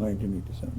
1987,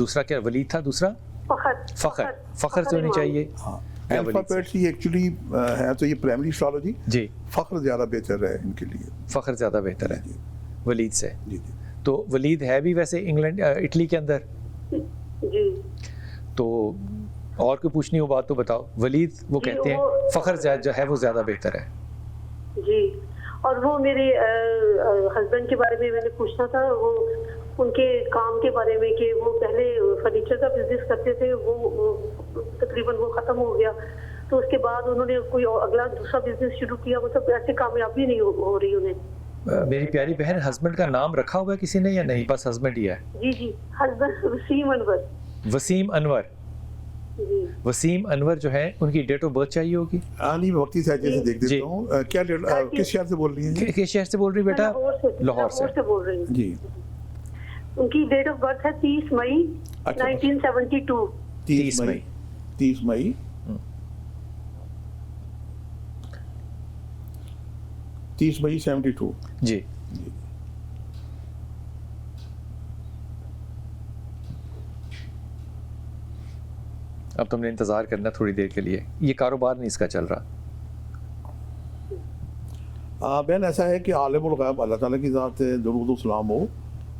دوسرا کیا ولید تھا؟ دوسرا فخر. فخر سے ہونی چاہیے. ہاں الفابیٹس یہ ایکچولی ہے تو یہ پرائمری اسٹرالوجی. جی فخر زیادہ بہتر ہے ان کے لیے. فخر زیادہ بہتر ہے ولید سے. جی جی. تو ولید ہے بھی ویسے انگلینڈ اٹلی کے اندر. جی تو اور کوئی پوچھنی ہو بات تو بتاؤ. ولید وہ کہتے ہیں فخر جو ہے وہ زیادہ بہتر ہے. جی. اور وہ میرے ہسبینڈ کے بارے میں نے پوچھنا تھا، وہ ان کے کام کے بارے میں کہ وہ پہلے فرنیچر کا بزنس کرتے تھے، وہ تقریباً وہ ختم ہو گیا، تو اس کے بعد انہوں نے کوئی اگلا دوسرا بزنس شروع کیا، مطلب ایسے کامیابی نہیں ہو رہی انہیں. میری پیاری بہن ہسبینڈ کا نام رکھا ہوا ہے کسی نے یا نہیں؟ بس ہسبینڈ ہی ہے. جی جی ہسبینڈ وسیم انور. وسیم انور. جی وسیم انور جو ہے ان کی ڈیٹ آف برتھ چاہیے ہوگی. علی وقتی سے جیسے دیکھ دیتا ہوں. کیا کس شہر سے بول رہی ہیں؟ کس شہر سے بول رہی بیٹا؟ لاہور سے بول رہی ہوں. جی. ان کی ڈیٹ آف برتھ ہے 30 مئی 1972. 30 مئی. 30 مئی 72. جی. اب تم نے انتظار کرنا تھوڑی دیر کے لیے. یہ کاروبار نہیں اس کا چل رہا. بہن ایسا ہے کہ عالم الغیب اللہ تعالیٰ کی ذات ہے، درود و سلام ہو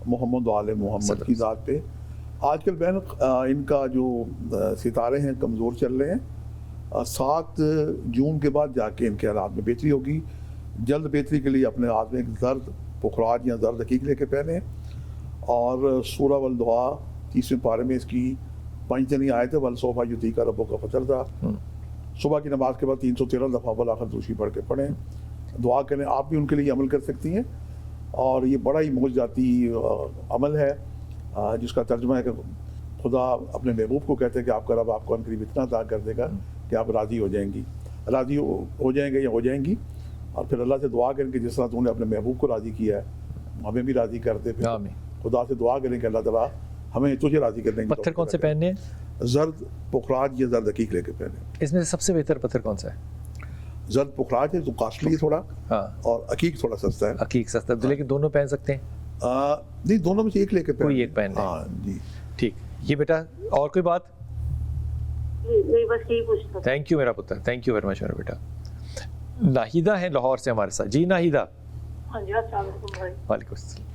محمد و آل محمد کی ذات پہ. آج کل بہن ان کا جو ستارے ہیں کمزور چل رہے ہیں. 7 جون کے بعد جا کے ان کے حالات میں بہتری ہوگی. جلد بہتری کے لیے اپنے ہاتھ میں ایک زرد پخراج یا زرد حقیق لے کے پہنیں. اور سورہ والدعا 30ویں پارے میں اس کی 5 دنی آئے تھے ولسوفا یوتی کا ربوں کا فطر تھا. صبح کی نماز کے بعد 313 دفعہ بالآخر دوشی پڑھ کے پڑھیں، دعا کریں. آپ بھی ان کے لیے عمل کر سکتی ہیں. اور یہ بڑا ہی معجزاتی عمل ہے جس کا ترجمہ ہے کہ خدا اپنے محبوب کو کہتے ہیں کہ آپ کا رب آپ کو عنقریب اتنا عطا کر دے گا کہ آپ راضی ہو جائیں گی، راضی ہو جائیں گے یا ہو جائیں گی. اور پھر اللہ سے دعا کریں کہ جس طرح تم نے اپنے محبوب کو راضی کیا ہے ہمیں بھی راضی کر دے. خدا سے دعا کریں کہ اللہ تعالیٰ ہمیں تجھے راضی کرنے کی. پتھر کون سے پہننے ہیں؟ زرد پخراج یا زرد حقیق لے کے پہنے. اس میں سے سب سے بہتر پتھر کون سا ہے؟ زرد پخراج ہے تو کاسٹلی تھوڑا، اور عقیق تھوڑا سستا ہے. عقیق سستا ہے لیکن دونوں پہن سکتے ہیں؟ نہیں دونوں میں سے ایک لے کے کوئی ایک پہن. ہاں جی ٹھیک. یہ بیٹا اور کوئی بات؟ نہیں بس یہی پوچھنا. تھینک یو میرا پتر، تھینک یو ویری مچ میرا بیٹا. ناہیدہ ہے لاہور سے ہمارے ساتھ. جی ناہیدہ. ہاں جی السلام علیکم بھائی. وعلیکم السلام.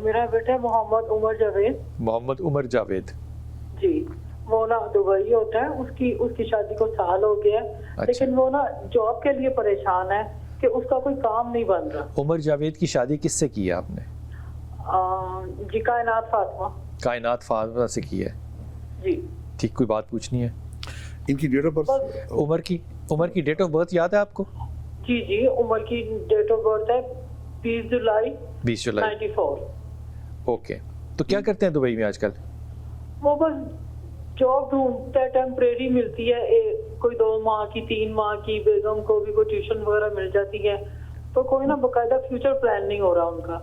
میرا بیٹا محمد عمر جاوید. محمد عمر جاوید. جی وہ نا دبئی ہوتا ہے، اس کی شادی کو سال ہو گیا ہے، لیکن وہ نا جاب کے لیے پریشان ہے کہ اس کا کوئی کام نہیں بن رہا. عمر جاوید کی شادی کس سے کی ہے آپ نے؟ جی کائنات فاطمہ. کائنات فاطمہ سے کی ہے. جی ٹھیک. کوئی بات پوچھنی ہے؟ ان کی ڈیٹ آف برتھ. عمر کی ڈیٹ آف برتھ یاد ہے آپ کو؟ جی جی عمر کی ڈیٹ آف برتھ ہے 20 جولائی 94. اوکے. تو کیا کرتے ہیں دبئی میں آج کل؟ وہ بس جاب ڈھونڈتا ہے، ٹیمپریری ملتی ہے، کوئی 2 ماہ کی 3 ماہ کی. بیگم کو بھی کوئی ٹیوشن وغیرہ مل جاتی ہے، تو کوئی نا باقاعدہ فیوچر پلان نہیں ہو رہا ان کا.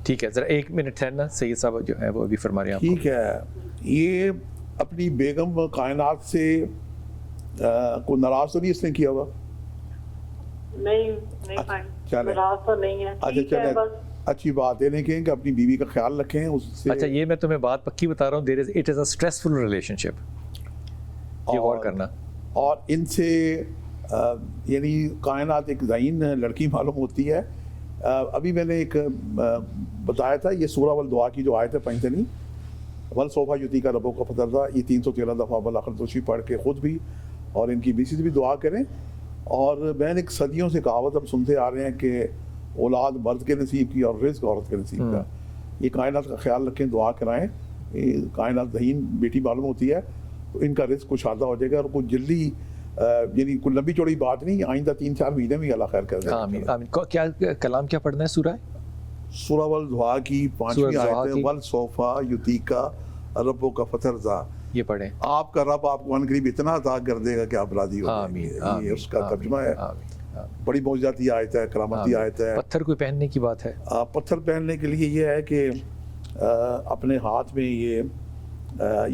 ٹھیک ہے. ذرا 1 منٹ ٹھہرنا. سید صاحب جو ہے وہ ابھی فرما رہے ہیں. ٹھیک ہے. یہ اپنی بیگم کائنات سے کوئی ناراض تو نہیں اس نے کیا ہوا؟ نہیں ناراض تو نہیں ہے. اچھا چلے اچھی بات ہے. لیکن کہ اپنی بیوی کا خیال رکھیں اس سے. اچھا یہ میں تمہیں بات پکی بتا رہا ہوں. It is a stressful relationship. یہ غور کرنا. اور ان سے یعنی کائنات ایک ذہین لڑکی معلوم ہوتی ہے. ابھی میں نے ایک بتایا تھا یہ سورہ والدعا کی جو آیت ہے 5 دنی ولسوفا یوتی کا ربوں کا فطر تھا، یہ 313 دفعہ بالآخر دوشی پڑھ کے خود بھی اور ان کی بیسی سے بھی دعا کریں. اور بہن ایک صدیوں سے کہاوت ہم سنتے آ رہے ہیں کہ اولاد مرد کے نصیب کی اور رزق عورت کے نصیب کا. یہ کائنات کا خیال رکھیں، دعا کرائیں. کائنات ذہین بیٹی معلوم ہوتی ہے تو ان کا رزق کشادہ ہو جائے گا. اور کوئی جلدی یعنی کوئی لمبی چوڑی بات نہیں، آئندہ 3-4 مہینے میں اللہ خیر کر دے. آمین آمین. کیا کلام کیا پڑھنا ہے؟ سورہ والدعا کی 5ویں آیت ہے ولسوفا یوتیکا ربوں کا فطر ذا. یہ پڑھیں. آپ کا رب آپ کو عنقریب اتنا عطا کر دے گا کہ آپ راضی ہو جائیں گے. یہ اس کا ترجمہ ہے. بڑی معجزاتی آیت ہے، کرامتی آیت ہے. پتھر کوئی پہننے کی بات ہے؟ پتھر پہننے کے لیے یہ ہے کہ اپنے ہاتھ میں یہ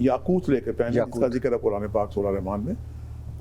یاقوت لے کے پہننے، جس کا ذکر ہے قرآن پاک سورہ رحمان میں.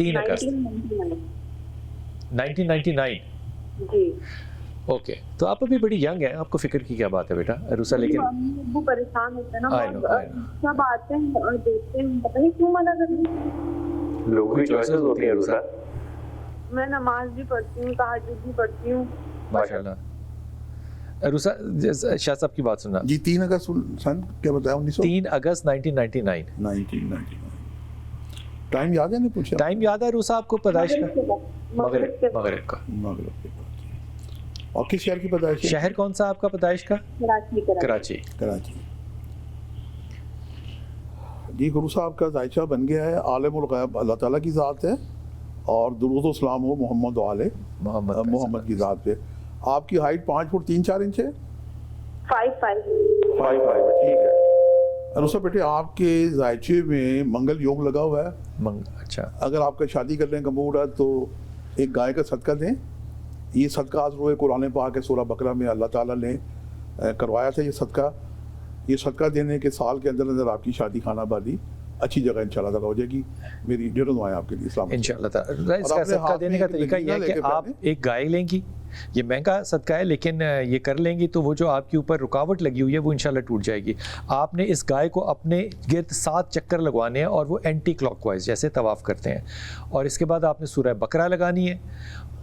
3 اگست 1999. جی. اوکے, تو آپ ابھی بڑی ینگ ہیں, آپ کو فکر کی کیا بات ہے بیٹا عروسہ, لیکن وہ پریشان ہوتے ہیں نا, سب آتے ہیں اور دیکھتے ہیں, پتہ نہیں کیوں منع کرتے ہیں. لوگوں کی چوائسز ہوتی ہیں عروسہ. میں نماز بھی پڑھتی ہوں, تہجد بھی پڑھتی ہوں. ماشاءاللہ. عروسہ شاہ صاحب کی بات سننا. جی 3 اگست سن کیا بتایا 3 اگست 1999. 1999. ٹائم یاد ہے نہیں پوچھا؟ ٹائم یاد ہے عروسہ آپ کو پیدائش کا؟ مغرب کا. مغرب کے بعد. اور کس شہر کی پیدائش ہے؟ شہر کون سا آپ کا پیدائش کا؟ کراچی. جی عروسہ آپ کا ذائچہ بن گیا ہے عالم الغیب اللہ تعالیٰ کی ذات ہے, اور درود و سلام ہو محمد و آل محمد کی ذات پہ. آپ کی ہائٹ 5 فٹ 3 4 انچ ہے؟ 5 ٹھیک ہے. عروسہ بیٹے آپ کے ذائچے میں منگل یوگ لگا ہوا ہے. اچھا, اگر آپ کا شادی کرنے کا موڈ ہے تو ایک گائے کا صدقہ دیں. یہ صدقہ آج روئے قرآن پاک کے سورہ بقرہ میں اللہ تعالیٰ نے کروایا تھا. یہ صدقہ دینے کے سال کے اندر اندر آپ کی شادی خانہ آبادی اچھی جگہ انشاءاللہ تعالیٰ ہو جائے گی. میری ڈیروں دعائیں آپ کے لیے. اسلام انشاءاللہ تعالیٰ. اس کا صدقہ دینے کا طریقہ یہ ہے کہ آپ ایک گائے لیں گی, یہ مہنگا صدقہ ہے لیکن یہ کر لیں گی تو وہ جو آپ کے اوپر رکاوٹ لگی ہوئی ہے وہ انشاءاللہ ٹوٹ جائے گی. آپ نے اس گائے کو اپنے گرد 7 چکر لگوانے ہیں اور وہ اینٹی کلاک وائز جیسے طواف کرتے ہیں, اور اس کے بعد آپ نے سورہ بقرہ لگانی ہے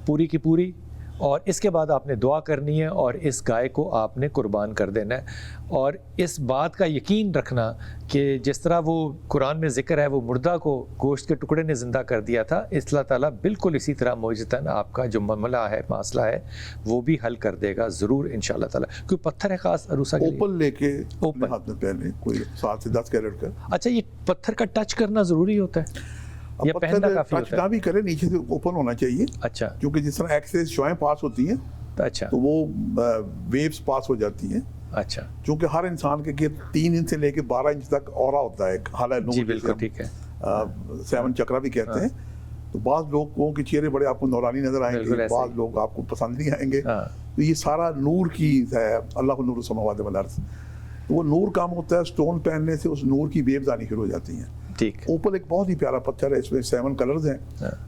پوری کی پوری, اور اس کے بعد آپ نے دعا کرنی ہے اور اس گائے کو آپ نے قربان کر دینا ہے. اور اس بات کا یقین رکھنا کہ جس طرح وہ قرآن میں ذکر ہے وہ مردہ کو گوشت کے ٹکڑے نے زندہ کر دیا تھا, اس اللہ تعالیٰ بالکل اسی طرح معجزتاً آپ کا جو معاملہ ہے مسئلہ ہے وہ بھی حل کر دے گا ضرور انشاءاللہ تعالیٰ. کوئی پتھر ہے خاص عروسہ کے لیے؟ اوپن لے کے ہاتھ میں پہنے, کوئی 7 سے 10 کیرٹ کا. اچھا, یہ پتھر کا ٹچ کرنا ضروری ہوتا ہے یا پہننا کافی ہوتا ہے؟ نہ بھی کرے, نیچے سے اوپن ہونا چاہیے. اچھا, کیونکہ جس طرح ایکسس شوائیں پاس ہوتی ہیں اچھا تو وہ ویوز پاس ہو جاتی ہیں. اچھا, چونکہ ہر انسان کے گرد 3 انچ سے لے کے 12 انچ تک اورا ہوتا ہے, حالہ نور. جی بالکل ٹھیک ہے. 7 چکرا بھی کہتے ہیں. تو بعض لوگوں کے چہرے بڑے آپ کو نورانی نظر آئیں گے, بعض لوگ آپ کو پسند نہیں آئیں گے. تو یہ سارا نور کی ہے, اللہ نور السماوات والارض. تو وہ نور کام ہوتا ہے, سٹون پہننے سے اس نور کی ویوز آنی شروع ہو جاتی ہیں. ٹھیک. اوپر ایک بہت ہی پیارا پتھر ہے, اس میں 7 کلرز ہیں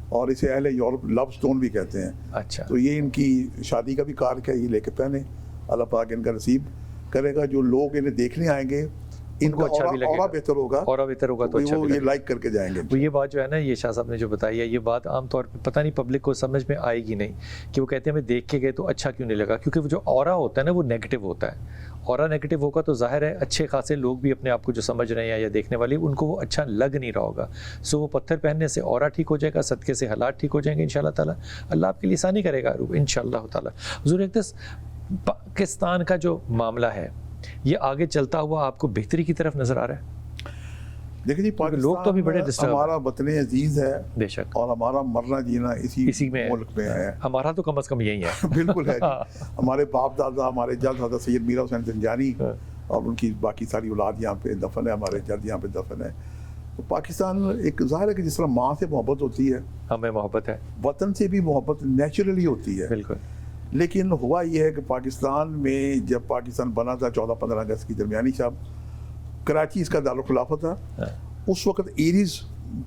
اور اسے اہل یورپ لو سٹون بھی کہتے ہیں. اچھا, تو یہ ان کی شادی کا بھی کارک ہے, یہ لے کے پہنے. اللہ پاک ان کا نصیب کرے گا, جو لوگ انہیں دیکھنے آئیں گے ان کو اچھا بھی لگے گا, اور بہتر ہوگا تو اچھا بھی یہ لائک کر کے جائیں گے. یہ بات جو ہے نا, یہ شاہ صاحب نے جو بتائی ہے, یہ بات عام طور پہ پتہ نہیں پبلک کو سمجھ میں آئے گی نہیں, کہ وہ کہتے ہیں ہمیں دیکھ کے گئے تو اچھا کیوں نہیں لگا, کیونکہ وہ جو اورا ہوتا ہے نا وہ نیگیٹو ہوتا ہے. اورا نیگیٹو ہوگا تو ظاہر ہے اچھے خاصے لوگ بھی اپنے آپ کو جو سمجھ رہے ہیں یا دیکھنے والے ان کو وہ اچھا لگ نہیں رہا ہوگا. سو وہ پتھر پہننے سے اورا ٹھیک ہو جائے گا, صدقے سے حالات ٹھیک ہو جائیں گے انشاءاللہ تعالیٰ. اللہ آپ کے لیے آسانی کرے گا انشاءاللہ تعالیٰ. حضور اقدس, پاکستان کا جو معاملہ ہے یہ آگے چلتا ہوا آپ کو بہتری کی طرف نظر آ رہا ہے؟ دیکھیں جی, لوگ تو بھی بڑے ہمارا وطن عزیز ہے بے شک, اور ہمارا مرنا جینا اسی ملک میں ہے. ہمارا تو کم از کم یہی ہے. بالکل ہے. ہمارے باپ دادا, ہمارے جد حضرت سید میرا حسین زنجانی اور ان کی باقی ساری اولاد یہاں پہ دفن ہے, ہمارے جد یہاں پہ دفن ہے. تو پاکستان ایک ظاہر ہے کہ جس طرح ماں سے محبت ہوتی ہے, ہمیں محبت ہے, وطن سے بھی محبت نیچرلی ہوتی ہے. بالکل. لیکن ہوا یہ ہے کہ پاکستان میں جب پاکستان بنا تھا 14-15 اگست کی درمیانی شب, کراچی اس کا دارالخلافہ تھا. اس وقت ایریز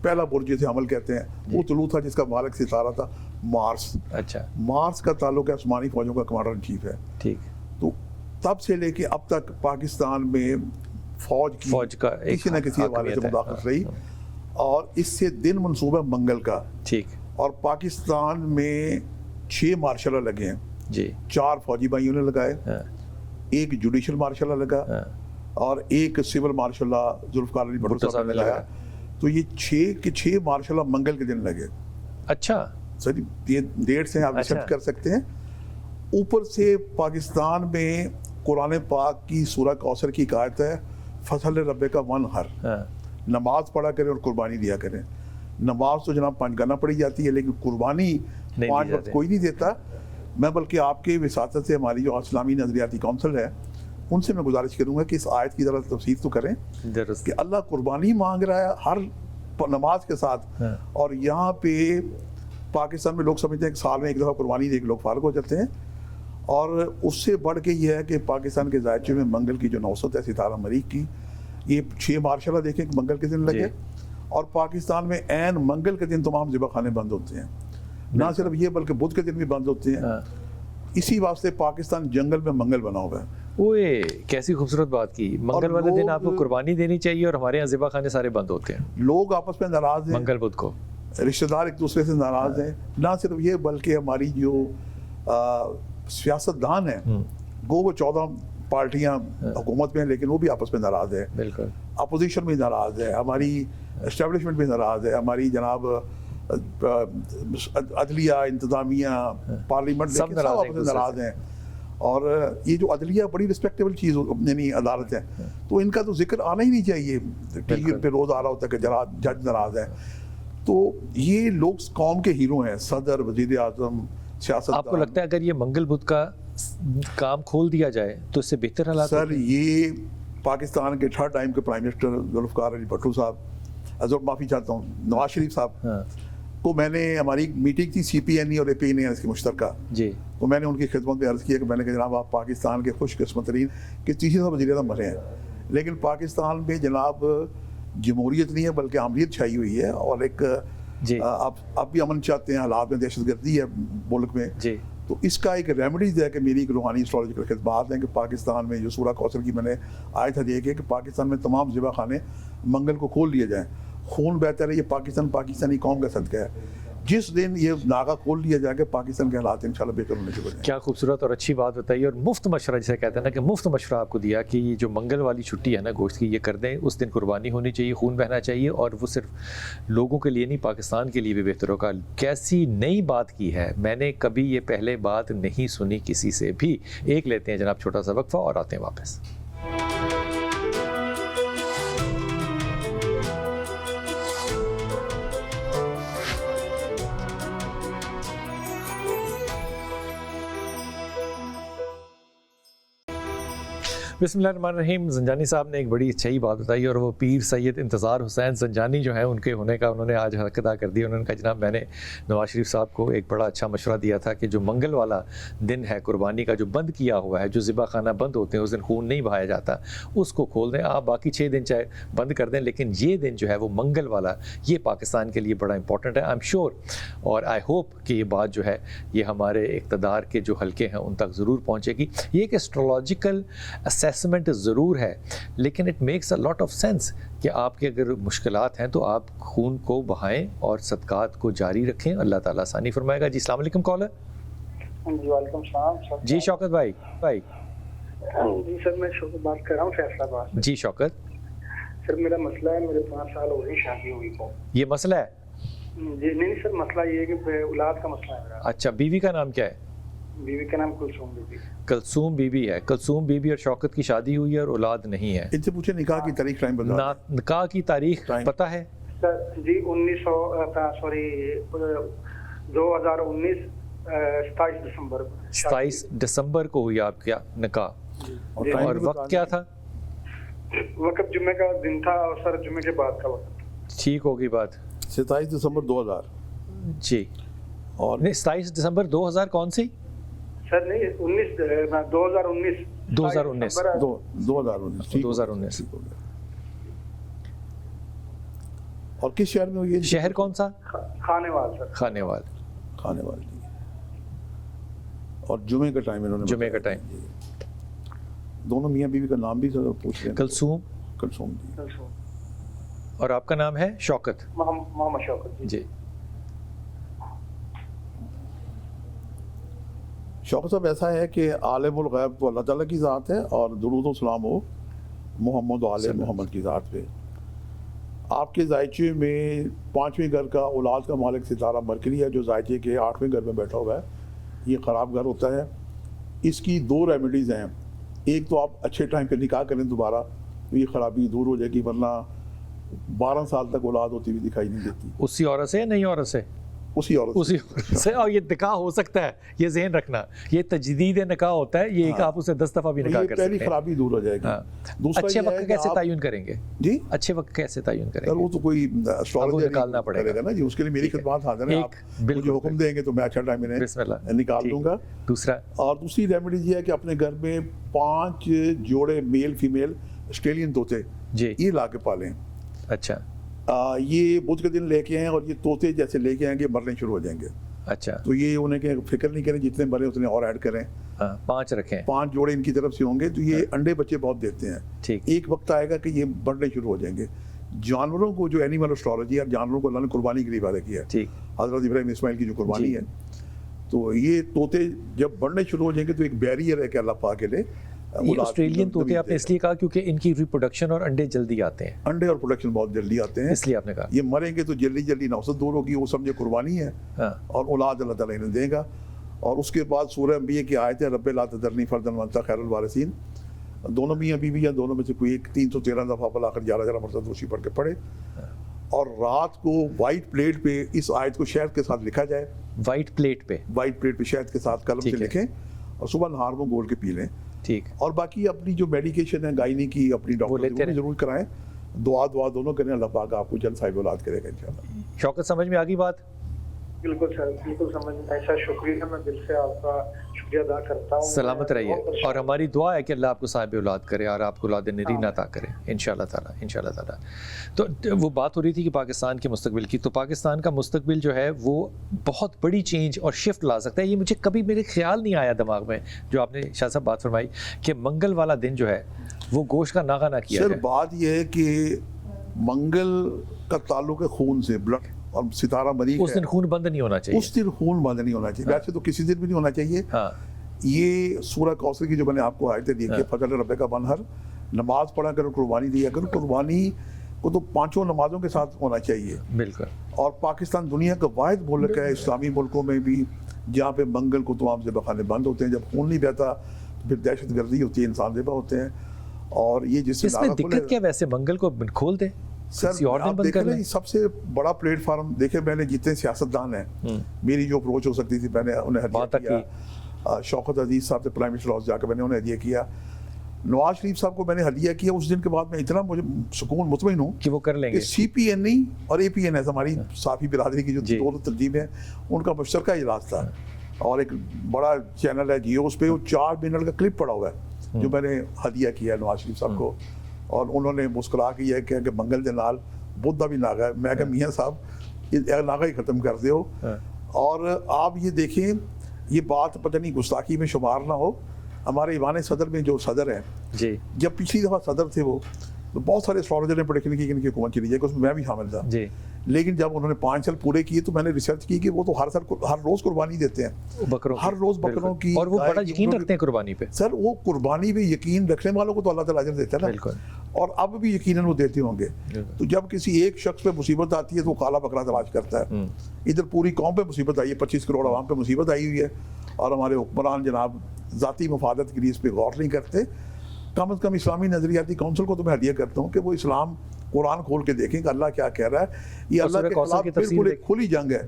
پہلا برج جسے عمل کہتے ہیں وہ طلوع تھا, جس کا مالک ستارہ تھا مارس. اچھا, مارس کا تعلق ہے آسمانی فوجوں کا کمانڈر ان چیف ہے. ٹھیک. تو تب سے لے کے اب تک پاکستان میں فوج کا کسی نہ کسی حوالے سے مداخلت رہی, اور اس سے دن منصوبہ منگل کا. ٹھیک. اور پاکستان میں 6 مارشل لگے ہیں جی, 4 فوجی بھائیوں نے لگائے, ایک جوڈیشل مارشل لگا, اور ایک سول مارشل ذوالفقار علی بھٹو صاحب نے لگایا. تو یہ 6 کے 6 مارشل منگل کے دن لگے. اچھا سر, یہ ڈیٹس ہیں, آپ ریسرچ کر سکتے ہیں. اوپر سے پاکستان میں قرآن پاک کی سورہ کوثر کی ایک آیت ہے, فصل رب کا ونحر, نماز پڑھا کریں اور قربانی دیا کریں. نماز تو جناب 5 گنا پڑھی جاتی ہے, لیکن قربانی 5 وقت کوئی نہیں دیتا. میں بلکہ آپ کے وساطت سے ہماری جو اسلامی نظریاتی کونسل ہے ان سے میں گزارش کروں گا کہ اس آیت کی ذرا تفسیر تو کریں کہ اللہ قربانی مانگ رہا ہے ہر نماز کے ساتھ, اور یہاں پہ پاکستان میں لوگ سمجھتے ہیں کہ سال میں ایک دفعہ قربانی دے کے لوگ فارغ ہو جاتے ہیں. اور اس سے بڑھ کے یہ ہے کہ پاکستان کے ذائچے میں منگل کی جو نوست ہے ستارہ مریخ کی, یہ 6 مارشل دیکھیں کہ منگل کے دن لگے, اور پاکستان میں عین منگل کے دن تمام ذبح خانے بند ہوتے ہیں. نہ صرف یہ بلکہ بدھ کے دن بھی بند ہوتے ہیں. اسی واسطے پاکستان جنگل میں منگل بنا ہوا ہے. اوئے کیسی خوبصورت بات کی. منگل والے دن آپ کو قربانی دینی چاہیے اور ہمارے یہاں ذبح خانے سارے بند ہوتے ہیں. لوگ آپس میں ناراض ہیں, منگل بدھ کو رشتہ دار ایک دوسرے سے ناراض ہیں. نہ صرف یہ بلکہ ہماری جو سیاست دان ہیں, وہ 14 پارٹیاں حکومت میں ہیں لیکن وہ بھی آپس میں ناراض ہے. بالکل اپوزیشن بھی ناراض ہے, ہماری اسٹیبلشمنٹ بھی ناراض ہے, ہماری جناب عدلیہ, انتظامیہ, پارلیمنٹ سب آپس میں ناراض ہیں. اور یہ جو عدلیہ بڑی رسپیکٹیبل چیز یعنی عدالت ہے, تو ان کا تو ذکر آنا ہی نہیں چاہیے. ٹی وی پہ روز آ رہا ہوتا ہے کہ جج ناراض ہے. تو یہ لوگ قوم کے ہیرو ہیں, صدر, وزیر اعظم, سیاست. آپ کو لگتا ہے اگر یہ منگل بدھ کا کام کھول دیا جائے تو اس سے بہتر حالات؟ سر یہ پاکستان کے 3rd ٹائم کے پرائم منسٹر ذوالفقار علی بھٹو صاحب, معافی چاہتا ہوں, نواز شریف صاحب کو میں نے, ہماری میٹنگ تھی سی پی این ای اور اے پی این ای کی مشترکہ جی, تو میں نے ان کی خدمت میں عرض کیا کہ میں نے کہا جناب آپ پاکستان کے خوش قسمت ترین کہ 30 وزیر اعظم بنے ہیں, لیکن پاکستان میں جناب جمہوریت نہیں ہے بلکہ آمریت چھائی ہوئی ہے. اور ایک آپ بھی امن چاہتے ہیں, حالات میں دہشت گردی ہے ملک میں جی. تو اس کا ایک ریمیڈیز ہے کہ میری ایک روحانی اسٹرالوجیکل خدمات ہیں کہ پاکستان میں جو سورہ کوثر کی میں نے آیت ہے کہ پاکستان میں تمام ذبح خانے منگل کو کھول لیے جائیں. خون بہتا ہے, یہ پاکستانی قوم کا صدقہ ہے. جس دن یہ ناغہ کھول لیا جائے کہ پاکستان کے حالات انشاءاللہ بہتر ہونے کے بجائے. کیا خوبصورت اور اچھی بات بتائی. اور مفت مشورہ جسے کہتے ہیں نا, کہ مفت مشورہ آپ کو دیا کہ یہ جو منگل والی چھٹی ہے نا گوشت کی, یہ کر دیں. اس دن قربانی ہونی چاہیے, خون بہنا چاہیے, اور وہ صرف لوگوں کے لیے نہیں پاکستان کے لیے بھی بہتر ہوگا. کیسی نئی بات کی ہے, میں نے کبھی یہ پہلے بات نہیں سنی کسی سے بھی. ایک لیتے ہیں جناب چھوٹا سا وقفہ اور آتے ہیں واپس. بسم اللہ الرحمن الرحیم. زنجانی صاحب نے ایک بڑی اچھی بات بتائی, اور وہ پیر سید انتظار حسین زنجانی جو ہیں ان کے ہونے کا انہوں نے آج حق ادا کر دی. انہوں نے کہا جناب میں نے نواز شریف صاحب کو ایک بڑا اچھا مشورہ دیا تھا کہ جو منگل والا دن ہے قربانی کا, جو بند کیا ہوا ہے, جو ذبح خانہ بند ہوتے ہیں, اس دن خون نہیں بہایا جاتا, اس کو کھول دیں. آپ باقی 6 دن چاہے بند کر دیں, لیکن یہ دن جو ہے وہ منگل والا, یہ پاکستان کے لیے بڑا امپورٹنٹ ہے. آئی ایم شیور اور آئی ہوپ کہ یہ بات جو ہے یہ ہمارے اقتدار کے جو حلقے ہیں ان تک ضرور پہنچے گی. یہ ایک اسٹرولوجیکل اسیسمنٹ ضرور ہے, لیکن it makes a lot of sense کہ آپ کے اگر مشکلات ہیں تو آپ خون کو بہائیں اور صدقات کو جاری رکھیں. اللہ تعالیٰ آسانی فرمائے گا. جی السلام علیکم. کالر. جی وعلیکم السلام. جی شوکت بھائی. جی سر میں شوکت بات کر رہا ہوں فیصلہ آباد. جی شوکت. سر میرا مسئلہ ہے, میرے 5 سال ہو گئے شادی ہوئی کو. یہ مسئلہ ہے؟ جی نہیں سر, مسئلہ یہ ہے کہ اولاد کا مسئلہ ہے میرا. اچھا, بیوی کا نام کیا ہے؟ بیوی کا نام کلثوم بی بی. کلثوم بی بی ہے. کلثوم بی بی اور شوکت کی شادی ہوئی ہے اور اولاد نہیں ہے. ان سے پوچھے نکاح کی تاریخ ٹائم بتا. نکاح کی تاریخ پتہ ہے؟ سر جی 2019 27 دسمبر. 27 دسمبر کو ہوئی آپ کا نکاح, اور وقت کیا تھا؟ وقت جمعے کا دن تھا, اور سر جمعے کے بعد کا وقت. ٹھیک ہوگی بات. 27 دسمبر 2000. جی. اور نہیں 27 دسمبر 2000 کون سی؟ سر نہیں 2019. 2019. اور کس شہر میں ہوئی ہے؟ شہر کون سا؟ خانے وال سر. خانے وال. خانے وال. اور جمعے کا ٹائم انہوں نے, جمعے کا ٹائم. دونوں میاں بیوی کا نام بھی پوچھ لیں. کلثوم. کلثوم. اور آپ کا نام ہے شوکت؟ محمد شوکت. جی. شوکت صاحب ایسا ہے کہ عالم الغیب تو اللہ تعالیٰ کی ذات ہے, اور درود و سلام ہو محمد و آل محمد کی ذات پہ. آپ کے ذائچے میں 5ویں گھر کا اولاد کا مالک ستارہ مرکری ہے, جو ذائچے کے 8ویں گھر میں بیٹھا ہوا ہے. یہ خراب گھر ہوتا ہے. اس کی 2 ریمیڈیز ہیں. ایک تو آپ اچھے ٹائم پہ نکاح کریں دوبارہ, تو یہ خرابی دور ہو جائے گی, ورنہ 12 سال تک اولاد ہوتی ہوئی دکھائی نہیں دیتی. اسی عورت سے یا نئی عورت سے؟ اسی عورت سے. اور یہ نکاح ہو سکتا ہے, یہ ذہن رکھنا, یہ تجدید نکاح ہوتا ہے, یہ ایک آپ اسے 10 دفعہ بھی نکاح کر سکتے ہیں. پہلی خرابی دور ہو جائے گی. اچھے وقت کیسے تعین کریں گے؟ جی اچھے وقت کیسے تعین کریں گے؟ وہ تو کوئی اسٹرالوجر نکالنا پڑے گا نا جی, اس کے لیے میری خدمات حاضر ہیں. آپ مجھے حکم دیں گے تو میں اچھا ٹائم انہیں نکال دوں گا. دوسرا, اور دوسری ریمیڈی یہ ہے کہ اپنے گھر میں 5 جوڑے میل فیمیل آسٹریلین طوطے یہ لا کے پالیں. اچھا. یہ بدھ کے دن لے کے آئے اور یہ طوطے جیسے لے کے آئیں گے مرنے شروع ہو جائیں گے. اچھا تو یہ انہیں کہ فکر نہیں کریں جتنے مرے اتنے اور ایڈ کریں. 5 رکھیں, 5 جوڑے ان کی طرف سے ہوں گے. تو یہ انڈے بچے بہت دیتے ہیں. ٹھیک. ایک وقت آئے گا کہ یہ بڑھنے شروع ہو جائیں گے. جانوروں کو جو اینیمل اسٹرالوجی ہے, جانوروں کو اللہ نے قربانی کے لیے وعدہ کیا ہے, حضرت ابراہیم اسماعیل کی جو قربانی ہے, تو یہ طوطے جب بڑھنے شروع ہو جائیں گے تو ایک بیریئر ہے کہ اللہ پاک کے لیے. یہ آسٹریلین طوطے آپ نے اس لیے کہا کیونکہ ان کی ریپروڈکشن اور انڈے جلدی آتے ہیں. انڈے اور پروڈکشن بہت جلدی آتے ہیں, اس لیے آپ نے کہا یہ مریں گے تو جلدی جلدی نوسط دور ہوگی, وہ سمجھے قربانی ہے اور اولاد اللہ تعالیٰ انہیں دے گا. اور اس کے بعد سورہ انبیاء کی آیت ہے رب لا تذرنی فردا وانت خیر الوارثین. دونوں میاں بیوی ہیں, دونوں میں سے کوئی ایک 313 دفعہ بالآخر 11 مرتبہ دوشی پڑھ کے پڑھے, اور رات کو وائٹ پلیٹ پہ اس آیت کو شہد کے ساتھ لکھا جائے. وائٹ پلیٹ پہ شہد کے ساتھ قلم سے لکھیں اور صبح نہار کو گول کے پی لیں. ٹھیک. اور باقی اپنی جو میڈیکیشن ہے گائنی کی اپنی ڈاکٹر سے ضرور کرائیں. دعا دونوں کریں, اللہ پاک آپ کو جلد صاحب اولاد کرے گا انشاءاللہ. شوکت سمجھ میں آ گئی بات؟ بالکل سر, بالکل سمجھ میں. ایسا شکریہ, میں دل سے آپ کا شکریہ ادا کرتا ہوں. سلامت رہیے, اور ہماری دعا ہے کہ اللہ آپ کو صاحب اولاد کرے اور آپ کو اولاد نرین عطا کرے انشاءاللہ تعالیٰ. تو وہ بات ہو رہی تھی کہ پاکستان کے مستقبل کی, تو پاکستان کا مستقبل جو ہے وہ بہت بڑی چینج اور شفٹ لا سکتا ہے. یہ مجھے کبھی میرے خیال نہیں آیا دماغ میں جو آپ نے شاہ صاحب بات فرمائی کہ منگل والا دن جو ہے وہ گوشت کا ناغہ نہ کیا جائے. سر بات یہ ہے کہ منگل کا تعلق ہے خون سے, بلڈ, اور ستارہ مریخ ہے. اس دن خون بند نہیں ہونا چاہیے. اس دن خون بند نہیں ہونا چاہیے. ویسے تو کسی دن بھی نہیں ہونا چاہیے. یہ سورہ کوثر کی جو میں نے آپ کو آیتیں دی کہ فضل رب کا ونحر, نماز پڑھا کرو, قربانی دیا کرو. قربانی کو تو 5 نمازوں کے ساتھ ہونا چاہیے. بالکل. اور پاکستان دنیا کا واحد ملک ہے اسلامی ملکوں میں بھی جہاں پہ منگل کو تمام ذبح خانے بند ہوتے ہیں. جب خون نہیں بہتا تو پھر دہشت گردی ہوتی ہے, انسان ذبح ہوتے ہیں. اور یہ جس اس میں دقت کیا, ویسے منگل کو کھول دیں سر. آپ دیکھیں نا, سب سے بڑا پلیٹ فارم دیکھیں, میں نے جتنے سیاستدان ہیں, میری جو اپروچ ہو سکتی تھی میں نے انہیں ہدیہ کیا. شوکت عزیز صاحب سے پرائم منسٹر ہاؤس جا کے میں نے انہیں ہدیہ کیا. نواز شریف صاحب کو میں نے ہدیہ کیا. اس دن کے بعد میں اتنا مجھے سکون مطمئن ہوں کہ وہ کر لیں گے. سی پی این ای اور اے پی این ایس ہماری صافی برادری کی جو دو تنظیمیں ہیں ان کا مشترکہ اجلاس تھا, اور ایک بڑا چینل ہے جیو, اس پہ وہ 4 منٹ کا کلپ پڑا ہوا ہے جو میں نے ہدیہ کیا نواز شریف صاحب کو. اور انہوں نے مسکرا کے یہ کہا کہ منگل دے نال بدھ بھی ناغا ہے. میں کہ میاں صاحب یہ ناغا ہی ختم کر دیو. اور آپ یہ دیکھیں, یہ بات پتہ نہیں گستاخی میں شمار نہ ہو, ہمارے ایوان صدر میں جو صدر ہیں جی, جب پچھلی دفعہ صدر تھے وہ, تو بہت سارے اسٹرالوجر نے پریڈکشن کی کہ ان کی حکومت چلی جائے گی, اس میں میں بھی شامل تھا جی. لیکن جب انہوں نے 5 سال پورے کیے تو میں نے ریسرچ کی کہ وہ تو ہر روز قربانی دیتے ہیں, بکروں, ہر روز بکروں کی, اور وہ بڑا یقین رکھتے ہیں قربانی پہ. سر وہ قربانی پہ یقین رکھنے والوں کو تو اللہ تعالیٰ اجر دیتا ہے نا. بالکل. اور اب بھی یقیناً وہ دیتے ہوں گے. تو جب کسی ایک شخص پہ مصیبت آتی ہے تو وہ کالا بکرا تلاش کرتا ہے. ادھر پوری قوم پہ مصیبت آئی ہے, 25 کروڑ عوام پہ مصیبت آئی ہوئی ہے, اور ہمارے حکمران جناب ذاتی مفادت کے لیے اس پہ غور نہیں کرتے. کم از کم اسلامی نظریاتی کونسل کو تو میں ہدیہ کرتا ہوں کہ وہ اسلام قرآن کھول کے دیکھیں کہ اللہ کیا کہہ رہا ہے. یہ اللہ کے خلاف بالکل ایک کھلی جنگ ہے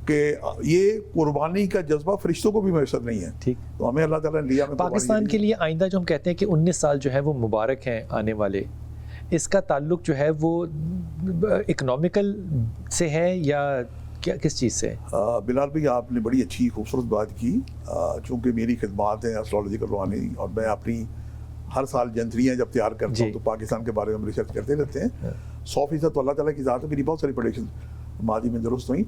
کہ یہ قربانی کا جذبہ فرشتوں کو بھی میسر نہیں ہے. ٹھیک. تو ہمیں اللہ تعالیٰ نے لیا. پاکستان کے لیے آئندہ جو ہم کہتے ہیں کہ 19 سال جو ہے وہ مبارک ہیں آنے والے, اس کا تعلق جو ہے وہ اکنامیکل سے ہے یا کیا, کس چیز سے؟ بلال بھائی آپ نے بڑی اچھی خوبصورت بات کی. چونکہ میری خدمات ہیں اسٹرالوجیکل روحانی, اور میں اپنی ہر سال جنتریاں جب تیار کرتا ہوں تو پاکستان کے بارے میں ریسرچ کرتے رہتے ہیں. 100% تو اللہ تعالیٰ کی ذات ہے. میری بہت ساری پریڈکشن ماضی میں درست ہوئیں.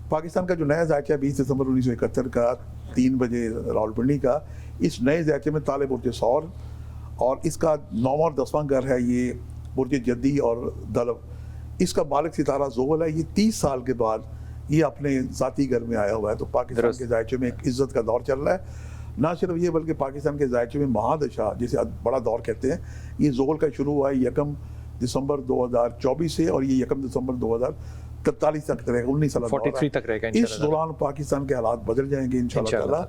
پاکستان کا جو نیا ذائقہ 20 دسمبر 1971 کا 3 بجے راولپنڈی کا, اس نئے ذائقے میں تالے برج سور, اور اس کا 9واں اور 10واں گھر ہے یہ برج جدی اور دلو. اس کا مالک ستارہ زغل ہے. یہ 30 سال کے بعد یہ اپنے ذاتی گھر میں آیا ہوا ہے. تو پاکستان کے ذائقے میں ایک عزت کا دور چل رہا ہے. نہ صرف یہ بلکہ پاکستان کے ذائقے میں مہادشا جسے بڑا دور کہتے ہیں, یہ زغل کا شروع ہوا ہے 1 دسمبر 2024 سے, اور یہ 1 دسمبر 2043 تک رہے گا, 19 سال 43 تک رہے گا. اس دوران پاکستان کے حالات بدل جائیں گے انشاءاللہ تعالیٰ.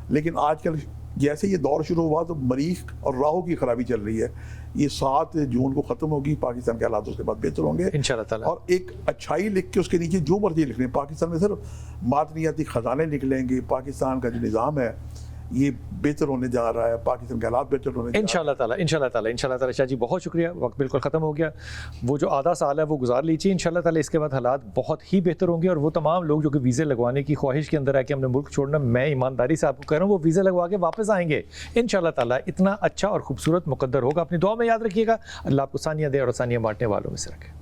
لیکن آج کل جیسے یہ دور شروع ہوا تو مریخ اور راہو کی خرابی چل رہی ہے. یہ 7 جون کو ختم ہوگی. پاکستان کے حالات اس کے بعد بہتر ہوں گے انشاءاللہ تعالیٰ. اور ایک اچھائی لکھ کے اس کے نیچے جو مرضی لکھ لیں. پاکستان میں صرف معدنیاتی خزانے نکلیں گے. پاکستان کا جو نظام ہے یہ بہتر ہونے جا رہا ہے. پاکستان کے حالات بہتر ہونے جا رہے ہیں انشاءاللہ تعالیٰ. انشاءاللہ تعالیٰ. انشاءاللہ تعالیٰ. شاہ جی بہت شکریہ, وقت بالکل ختم ہو گیا. وہ جو آدھا سال ہے وہ گزار لیجیے انشاءاللہ تعالیٰ. اس کے بعد حالات بہت ہی بہتر ہوں گے, اور وہ تمام لوگ جو کہ ویزے لگوانے کی خواہش کے اندر ہے کہ ہم نے ملک چھوڑنا, میں ایمانداری سے آپ کو کہہ رہا ہوں وہ ویزے لگوا کے واپس آئیں گے انشاءاللہ تعالیٰ. اتنا اچھا اور خوبصورت مقدر ہوگا. اپنی دعا میں یاد رکھیے گا. اللہ آپ کو ثانیہ دے اور ثانیہ بانٹنے والوں میں سے رکھے.